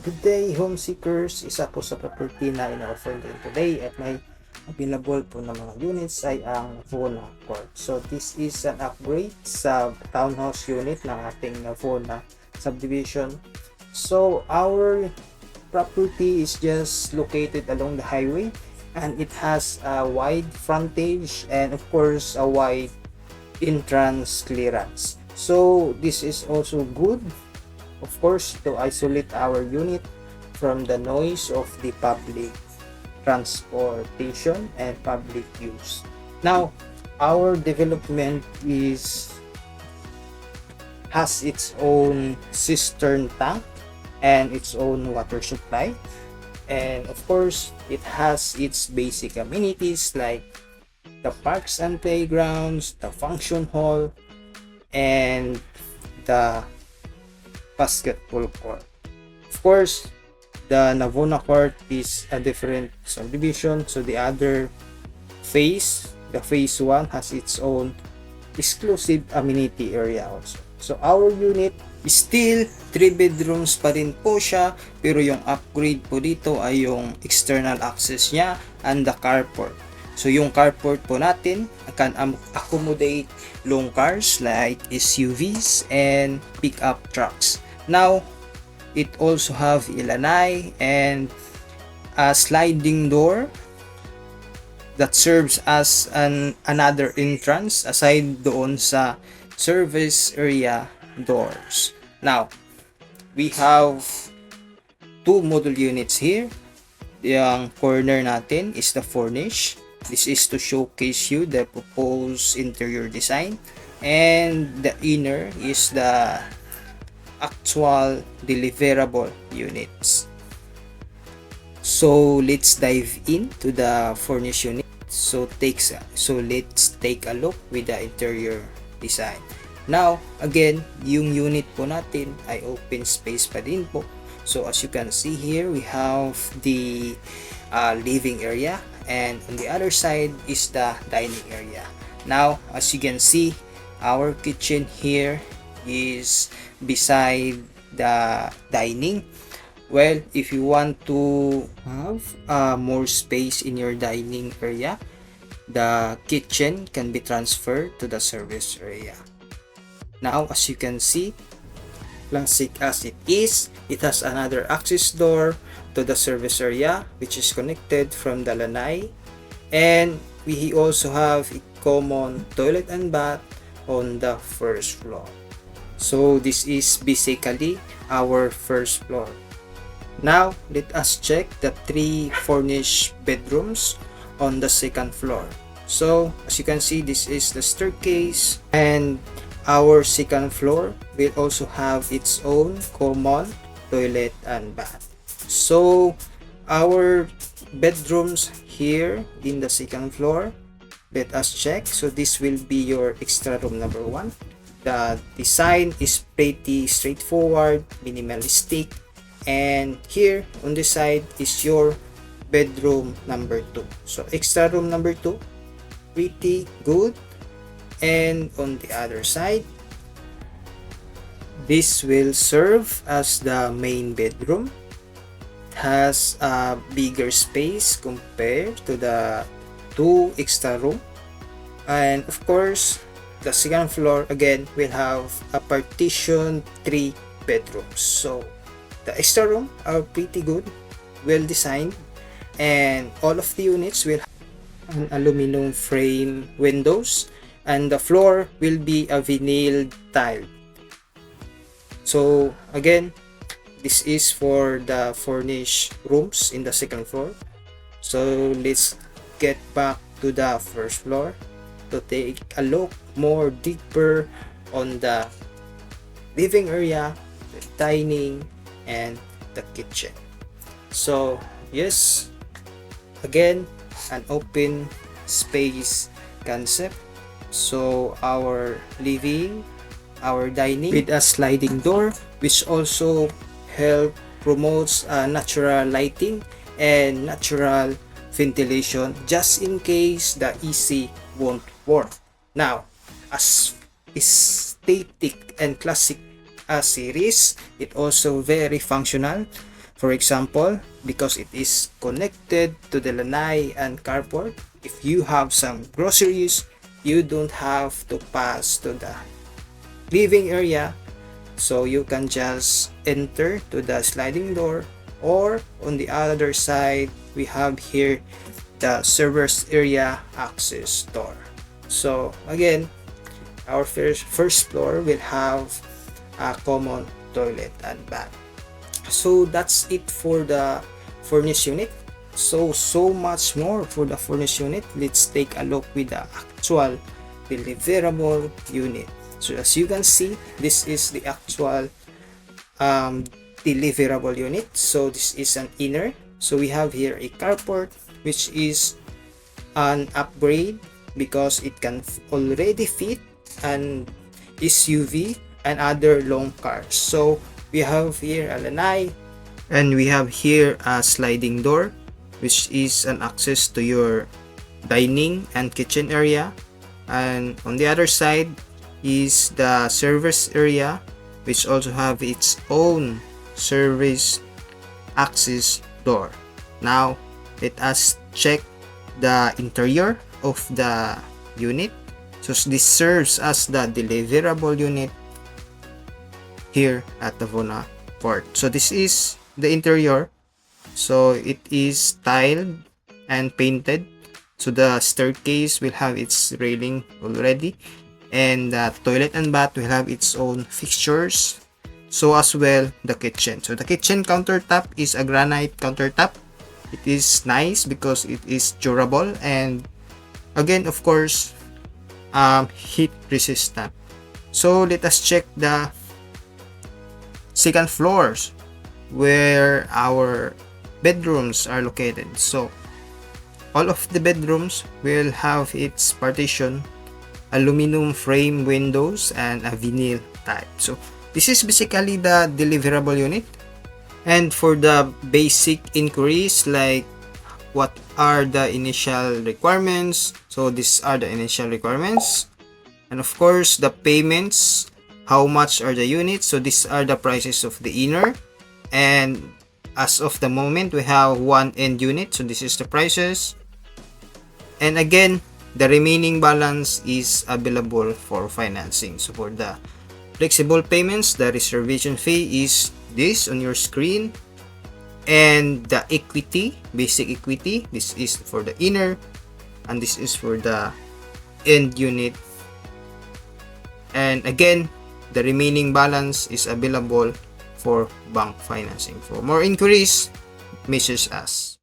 Good day, home seekers! Isa po sa property na ina-offer din today at may available po ng mga units ay ang Navona Court. So this is an upgrade sa townhouse unit ng ating Navona Subdivision. So our property is just located along the highway and it has a wide frontage and of course a wide entrance clearance. So this is also good, of course, to isolate our unit from the noise of the public transportation and public use. Now, our development has its own cistern tank and its own water supply, and of course it has its basic amenities like the parks and playgrounds, the function hall, and the basketball court. Of course, the Navona Court is a different subdivision, so the other phase, the phase 1, has its own exclusive amenity area also. So our unit is still 3 bedrooms pa rin po siya, pero yung upgrade po dito ay yung external access niya and the carport. So yung carport po natin can accommodate long cars like SUVs and pickup trucks. Now, it also have a Lanai and a sliding door that serves as another entrance aside doon sa service area doors. Now, we have two model units here. Yung corner natin is the furnish. This is to showcase you the proposed interior design, and the inner is the actual deliverable units. So let's dive into the furnished unit. So let's take a look with the interior design. Now, again, yung unit po natin ay open space pa din po. So as you can see here, we have the living area, and on the other side is the dining area. Now, as you can see, our kitchen here is beside the dining. Well, if you want to have more space in your dining area, the kitchen can be transferred to the service area. Now, as you can see, classic as it is, it has another access door to the service area which is connected from the Lanai, and we also have a common toilet and bath on the first floor. So this is basically our first floor. Now let us check the 3 furnished bedrooms on the second floor. So as you can see, this is the staircase, and our second floor will also have its own common toilet and bath. So our bedrooms here in the second floor, let us check. So this will be your extra room number 1. The design is pretty straightforward, minimalistic, and here on the side is your bedroom number 2. So extra room number 2, pretty good. And on the other side, this will serve as the main bedroom. Has a bigger space compared to the 2 extra room, and of course the second floor again will have a partition 3 bedrooms. So the extra room are pretty good, well designed, and all of the units will have an aluminum frame windows, and the floor will be a vinyl tile. So again, this is for the furnished rooms in the second floor. So let's get back to the first floor to take a look more deeper on the living area, the dining, and the kitchen. So yes, again, an open space concept. So our living, our dining with a sliding door, which also help promotes natural lighting and natural ventilation just in case the AC won't work. Now, as aesthetic and classic as it is, it also very functional. For example, because it is connected to the Lanai and Carport, if you have some groceries, you don't have to pass to the living area, so you can just enter to the sliding door, or on the other side we have here the servers area access door. So again, our first floor will have a common toilet and bath. So that's it for the furnished unit. So much more for the furnished unit. Let's take a look with the actual deliverable unit. So as you can see, this is the actual deliverable unit. So this is an inner. So we have here a carport, which is an upgrade because it can already fit an SUV and other long cars. So we have here a lanai, and we have here a sliding door, which is an access to your dining and kitchen area. And on the other side is the service area, which also have its own service access door. Now let us check the interior of the unit. So this serves as the deliverable unit here at Navona Court. So this is the interior. So it is tiled and painted. So the staircase will have its railing already, and the toilet and bath will have its own fixtures. So as well the kitchen. So the kitchen countertop is a granite countertop. It is nice because it is durable, and again, of course, heat resistant. So let us check the second floors where our bedrooms are located. So all of the bedrooms will have its partition, aluminum frame windows, and a vinyl type. So this is basically the deliverable unit. And for the basic inquiries, like what are the initial requirements, so these are the initial requirements. And of course the payments, how much are the units. So these are the prices of the inner, and as of the moment we have one end unit, so this is the prices. And again, the remaining balance is available for financing. So for the flexible payments, the reservation fee is this on your screen, and the equity, basic equity, this is for the inner, and this is for the end unit. And again, the remaining balance is available for bank financing. For more inquiries, message us.